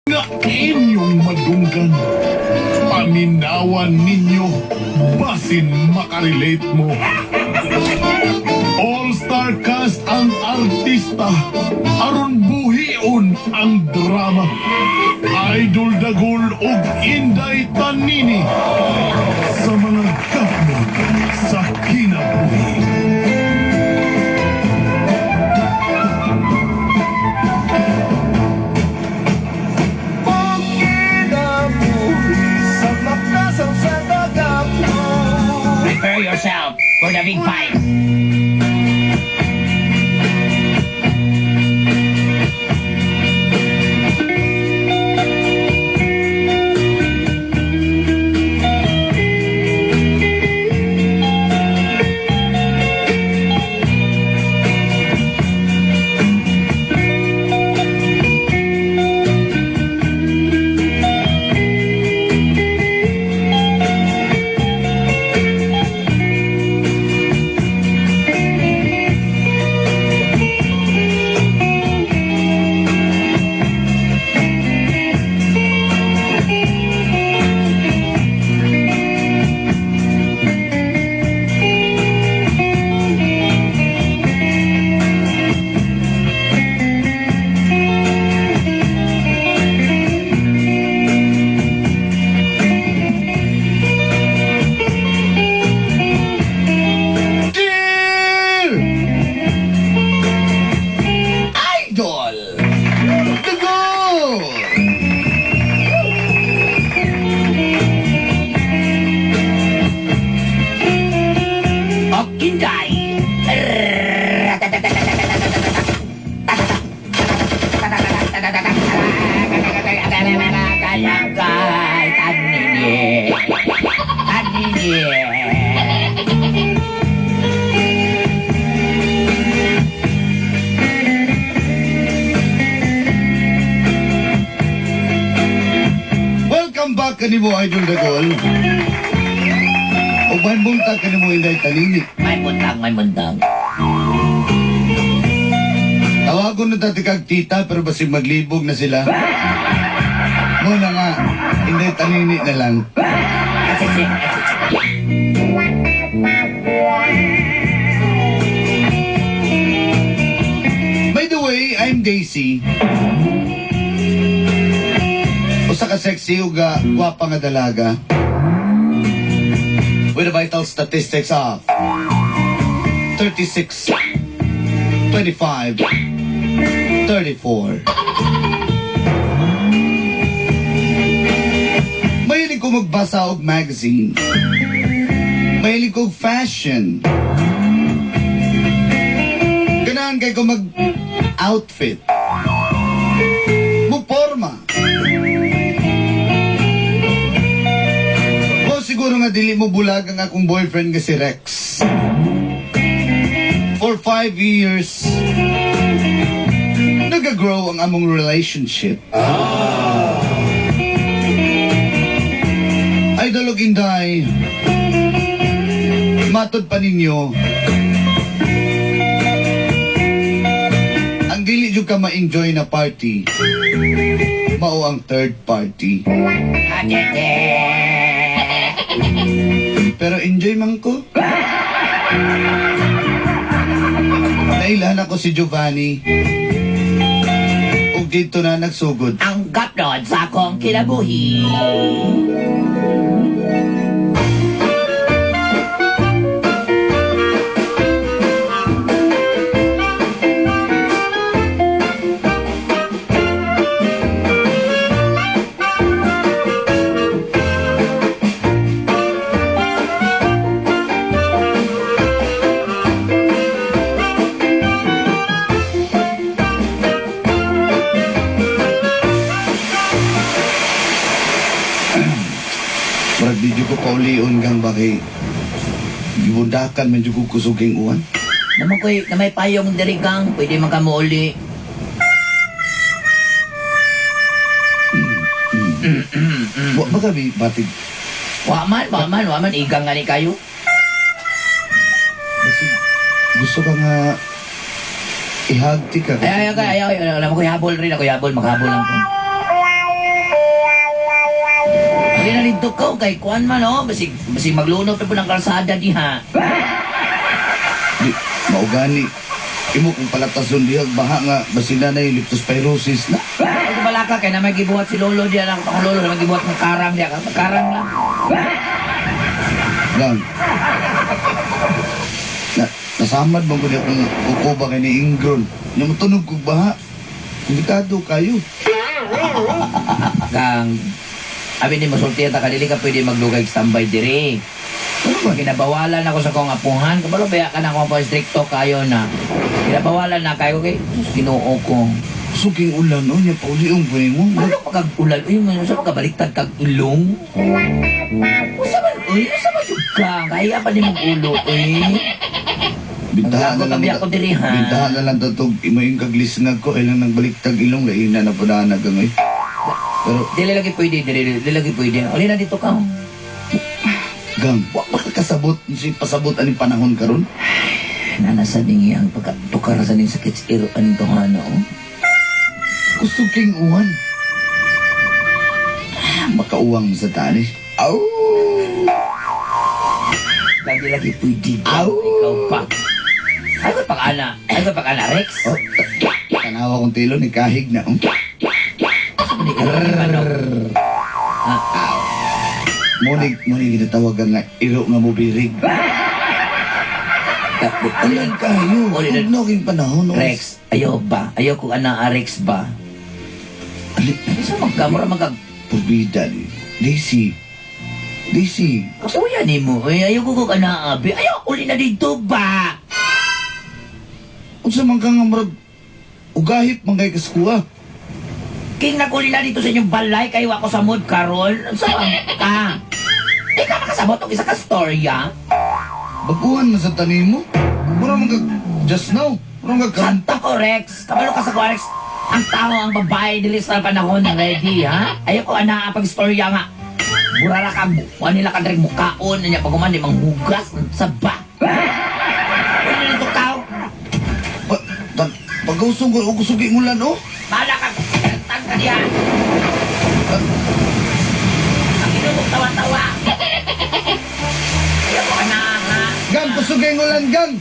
nga inyong madunggan. Paminawan ninyo, basin makarelate mo. All-star cast ang artista, aron buhion ang drama. Idol Dagol ug Inday Tanini sa mga gapmo sa kinabuhi. Prepare yourself for the big fight. Welcome back kanimo Idol Dagol. O may buntag kanimo Inday Tanini. May buntag. Tawagon na dati kag tita pero basig maglibog na sila. Muna nga, Inday Tanini na lang. By the way, I'm Daisy. Usa ka sexy ug gwapa nga dalaga. With the vital statistics of 36, 25, 34. Mahilig ko magbasa og magazine. Mahilig ko og fashion. Ganahan kay ko mag-outfit. Muporma. O siguro nga dili mo bulag ang akong boyfriend nga si Rex. For 5 years, nag-grow ang among relationship. Idol og Inday, matod pa ninyo, ang dili jud ka ma-enjoy na party, mao ang third party. Pero enjoy man ko. Nailan ako si Giovanni. Ug dito na nagsugod. Ang gapnod sa akong kinabuhi. Murag di ko paulion gang bakay. Gibudakan man jud ko kusuging uwan. Naman ko'y na may payong diri kang, pwede makamuli. Wa ba kami batig? Waman, igang nga ni kayo. Kasi gusto ka nga ihagti ka. Ayaw, alam mo ko habol rin ako, habol, maghabol lang po. dito ka, kay kuan man, oh. Basig maglunod pa po ng kalsada diha. Di, maugani. Imo kung palatason dihag baha nga basina na yung leptospirosis na. Ay, kumalaka, kaya na may gibuhat si Lolo diya lang, pang Lolo, na may gibuhat ng karang diya. Karang lang. Gang. Nasamad mo ko niya kung ukuba kay ni Ingron. Niya matunog kong baha. Delikado kayo. Kang, abi ni masultihan ta kadili ka pwede maglugay standby diri. Ano ba? Kinabawalan ako sa kong apuhan. Kabalo baya ka na kung po stricto kayo na. Kinabawalan na kayo kay Ginoo ko. Suking ulan o niya pauliong po mo. Ano pa kag ulan? Uy, mo sa magkabaliktad kag ilong? Usa man, usa man yung ka. Kaya pa ni mong ulo, Bintahan na lang. Tabi ako diri, ha? Bintahan na lang tatog. Imo yung kaglisnag ko. Ilang nang baliktag ilong. Laina na po na nagamay. Pero, Dili lagi pwede, dili lagi pwede. Uli na dito ka. Gang, wak ba kasabot? Si pasabot aning panahon karon? Nanasa ningi ang pagkatukar sa ning sakit sa iro aning tuhana, oh. Gusto king uwan. Makauwang sa tani. Aw! Lagi pwede. Aw! Ikaw pa. Ay ko pag-ana, Rex. Oh, tanawa kong tilo ni kahig na. Hindi ka lang manok. Munig ginatawagan nga iro nga mobirig. Alam kayo, Uli na- naging panahon. Rex, ayaw ba? Ayaw ko ana Rex ba? Isa magkamura magkag... Purbida ni. Daisy. Kasuya ni mo, ayaw ko kung ana abi. Ayaw uli na dito ba? Kung sa mga nga marag, ugahip mangay kaskuha. King naguli na dito sa inyong balay, kayo ako sa mood karon. Saan ka? Di ka makasabot og isa ka storya? Baguhan na sa tanim mo. Mura mga just now. Mura mga karon. Santa ko, Rex. Kabalo ka sa ko, Rex. Ang tao, ang babae, dili sa panahon na ready, ha? Ayaw ko ana pag storya nga. Burara ka, buwan nila ka direk mukaon, niya pag di manghugas sa ba. Ano nito tao? Pag-usong ko, ugusugi mo lang, oh. Bala ka, tag ka diyan. Ang inumog tawa-tawa. Ayaw ko ana, ha? Gang, kusugay mo lang, gang.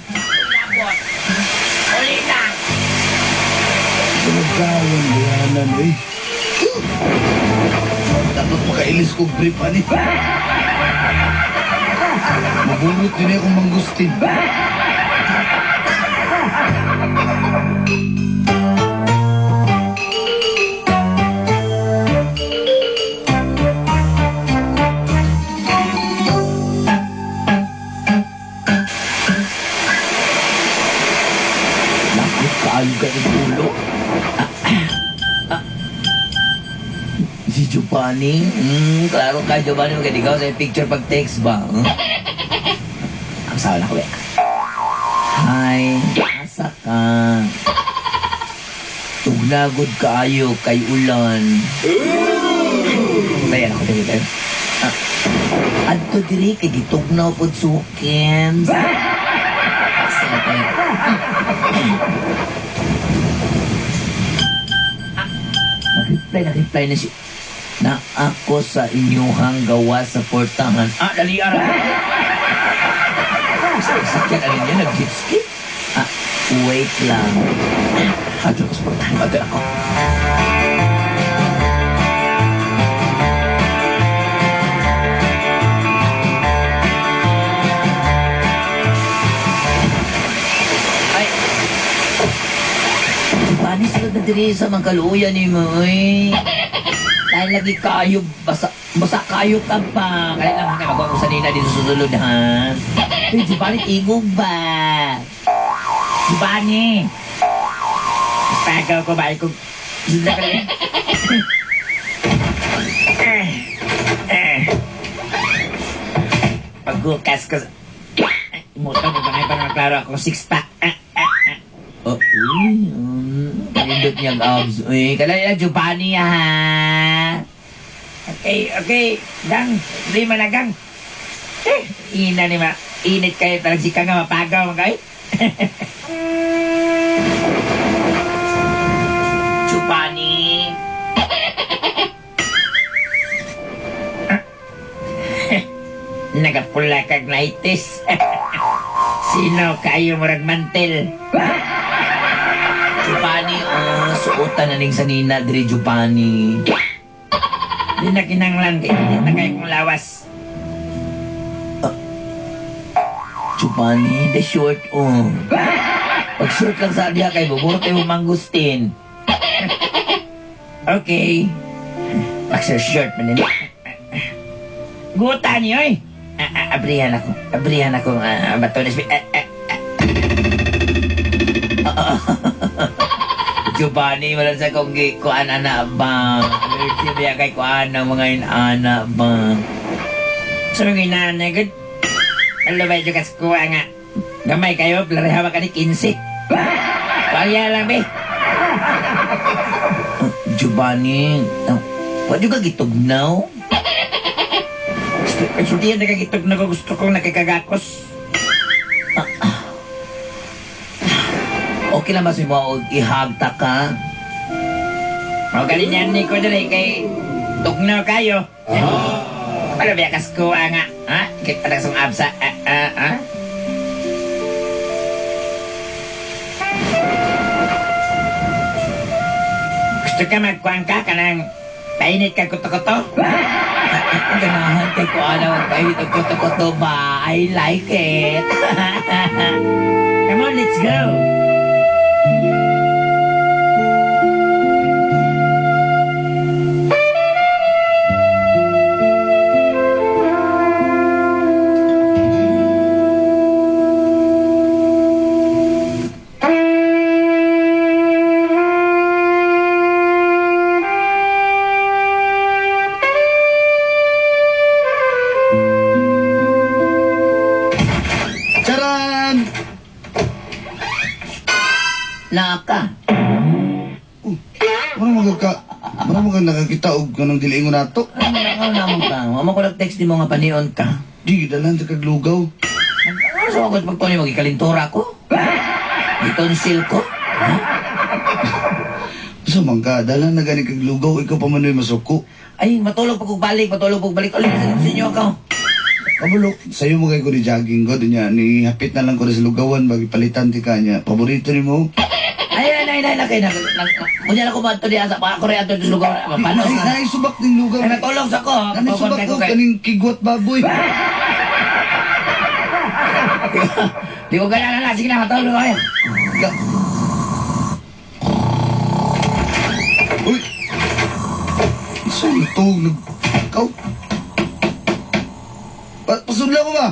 Labot. Uli na. Tumagkawan, bayanan, eh. Dapat makailis ko brief, ani. Mabunot din akong mangustin. Bakit kayo ganun ulo? Si Giovanni? Klaro ka, Giovanni. Magkadigaw sa picture pag text ba? Ang sawa na ko, eh. Hi, asa ka? Tugnagod kaayo kay ulan. Bayan ako dito. Adto diri kay gitugnaw pod suken. Nag-reply na siya. Na ako sa inyuhang gawa sa portahan. Dali ara. Sakyan alin niya, nag-hit skip. Wait lang. Adto ko sa portahan. Adto ako. Ay. Paano sila na diri sa mga kaluyan ni mo, eh? Dahil lagi kayo, basa kayo ka pa. Kaya lang kayo magawa ko sa nina dito susunod, ha? Uy, Giovanni, igog ba? Giovanni! Pagaw ko ba? Ikog... Sila ka rin. Pagbukas ko sa... Imutan ko ba ngayon para maklaro ako 6-pack? Palindot niyang abs. Uy, kalala, Giovanni, ha? Okay. Gang, hindi man na gang. Ina ni ma. Init kayo, parang si ka nga mapagaw, mga kayo. Giovanni. Nagapula kag naitis. Sino kayo murag mantel? Jupani, suotan na ning sanina diri Jupani. Di na kinanglan kay hindi na kayo kong lawas. Jupani, the short Pag short lang sa diya kay buburo kayo mangustin. Okay. Short man nila. Guta niyo eh. Abrihan ako. Bato na Giovanni, wala sa kong kuan anak bang. Allergy biya kay kuan ng mga anak bang. So mga inanay, good. Alam ba yung kaskuha nga. Gamay kayo, larihawa ka ni 15. Kaya lang, be. Giovanni, wala yung kagitugnaw? Hindi yan nakagitugnaw ko. Gusto kong nakikagakos. Okay lang ba si mo ihagta ka? O galinyan ni ko dali kay tugnaw kayo. Ano ba kaskuha nga? Ha? Kita na song absa. Gusto ka magkuhan ka kanang painit ka kuto-kuto? Ganahan kay ko ang painit ang kuto-kuto ba? I like it. Come on, let's go. Naka. Mara mo ka nakakita og kanang diliingon nato. Ano naman ka? Mama ko nag-text di mo nga panion ka. Di dalan sa kaglugaw. Ano sa akot pagkuhan mo magikalintura ko? Gitonsil ko? Sa man ka, dalan na gani kaglugaw, ikaw pa manoy masuko. Ay, matulog pag balik. Ulit sa inyo ako. Kabulok, sa'yo mo kay ko ni jogging ko, dunya, ni hapit na lang ko na sa lugawan, bagipalitan ti kanya. Paborito ni mo? Ay, kayo na. Munya ako ba ito diya sa Korea ito sa lugar. Paano? Ay, subak ng lugaw. Ay, natulog sa ko. Ay, subak ko, kaning kigwat baboy. Di ko ganyan na. Sige na, matulog ako yan. Uy! Saan ito? Nagkaw? Pasudla ko ba?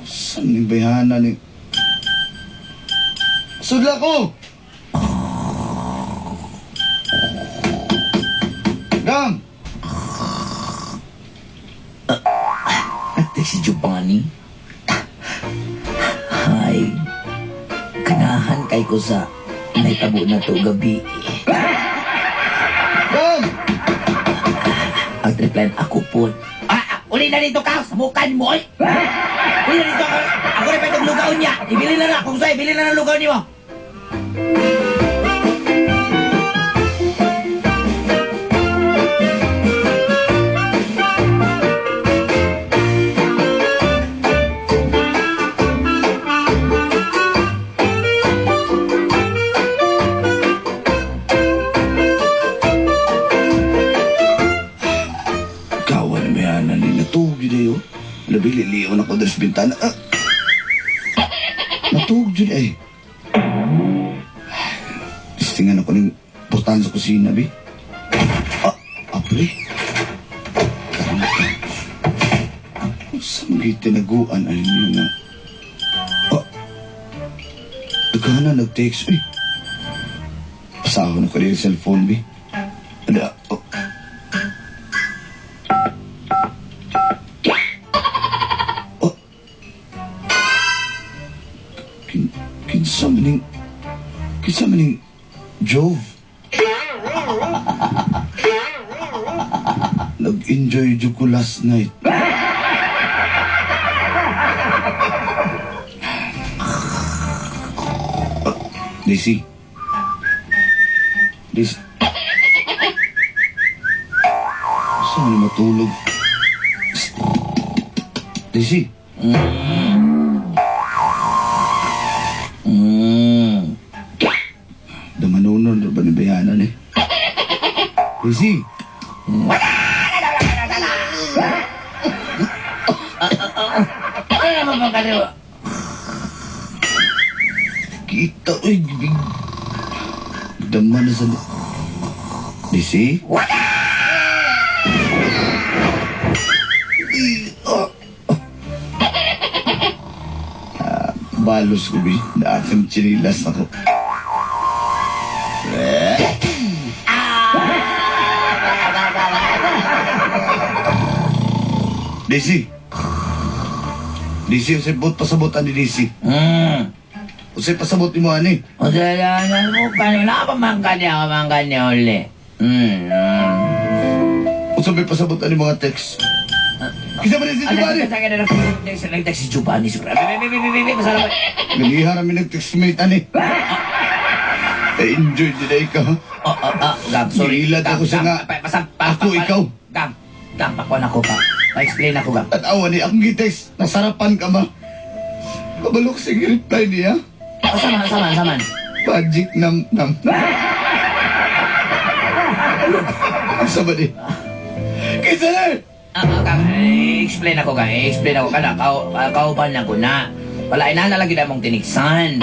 Saan yung bayhana ni... Pasudla ko! Gang! Ate si Giovanni. Hay. Kanahan kay ko sa naitabo na to gabi. Gang! Ang triplan ako po. Uli na dito ka, samukan mo eh. Uli na dito ka. Ako rin pa itong lugaw niya. Ibili na na. Kung sa'yo, ibili na ng lugaw niyo. Nabililiyon ako dari sa bintana. Natug dyan eh. Listingan ako ng portahan sa kusina, bi. Apre. Karangka. Saan may tinaguan ay niyo na. Nagkana nag-text, eh. Pasahon ako rin sa cellphone, bi. Ada, Kinsa maning Joe. Nag-enjoy Joe ko last night. Daisy. Saan na matulog? Daisy, damanunon ba ni bayanan eh? Daisy, Ano naman bang kaliwa? kita, uy, gibig. Daman na sa... Daisy? Balos ko, bi. Naatang chinilas ako. Daisy! Daisy, usay pasabotan ni Daisy. Usay pasabot ni mo, ani. O dalanan mo, kanina pa man kanya uli. Usay may pasabotan ni mga text. Kisa ba rin si Giovanni? Nag-text si Giovanni. Masarap. Ganihan namin nag-textmate, ani. Enjoy din ay ka, ha? Gab, sorry. Gilad ako siya nga. Ako, ikaw. Gab, pakwan ako ka. Pa-explain ako, Gab. At awan ni akong gitext, nasarapan ka ba? Kabalok sa reply niya. Saman. Magic nam. Isa ba di? Kisa na! Gab, explain ako ka. Kada, kauban ako na. Wala, inanalagi na mong tiniksan.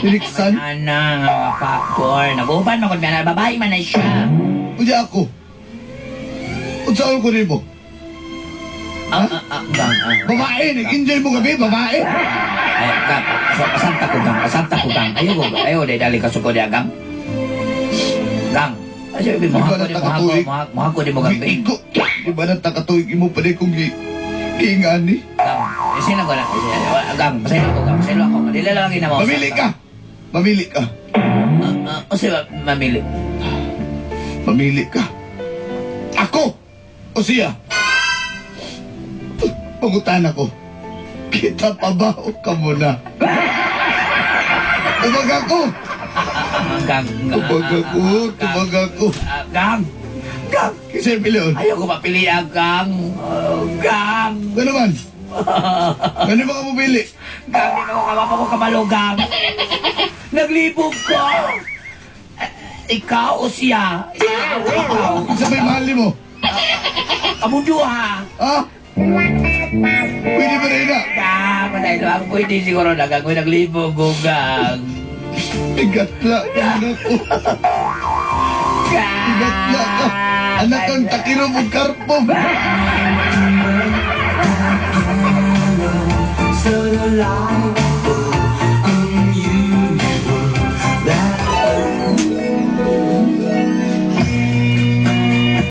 Tiniksan? Ana, nga mga factor. Nag-uban mo kung may babae man na siya. Unya ako. Unsaan ko rin mo? Babae, nag-enjoy mo gabi, babae. Ay, Gab, pasanta ko, Gang. Ayaw, dali ka suko niya, Gang. Gang, ayaw, mahako di mo, Gang. Iko, di ba nang takatuig mo pa rin kung giingaan ni? Gang, sino ko na? Gang, pasaylo ako. Madilalagin na mo. Mamili ka. O siya, mamili. Mamili ka. Ako o siya? Pangutan ako. Kita pa ba o ka muna? Tubag ako! Gang. Tubag ako. Gang. Kasi piliyon. Ayaw ko mapili Gang. Gang. Ano naman? Ano ba ka mabili? Gang, di ko kamapa ko kabalo, Gang. Naglibog ko. Ikaw o siya? Ikaw. Isa may mahali mo? Kamundo ha. Ha? Pwede ba rin na? Gang, dahil ako pwede siguro na Gang. Naglibog ko, Gang. Igatla ako. Gang. Igatla ka. Anak ang takiro mong karpo. Solo lang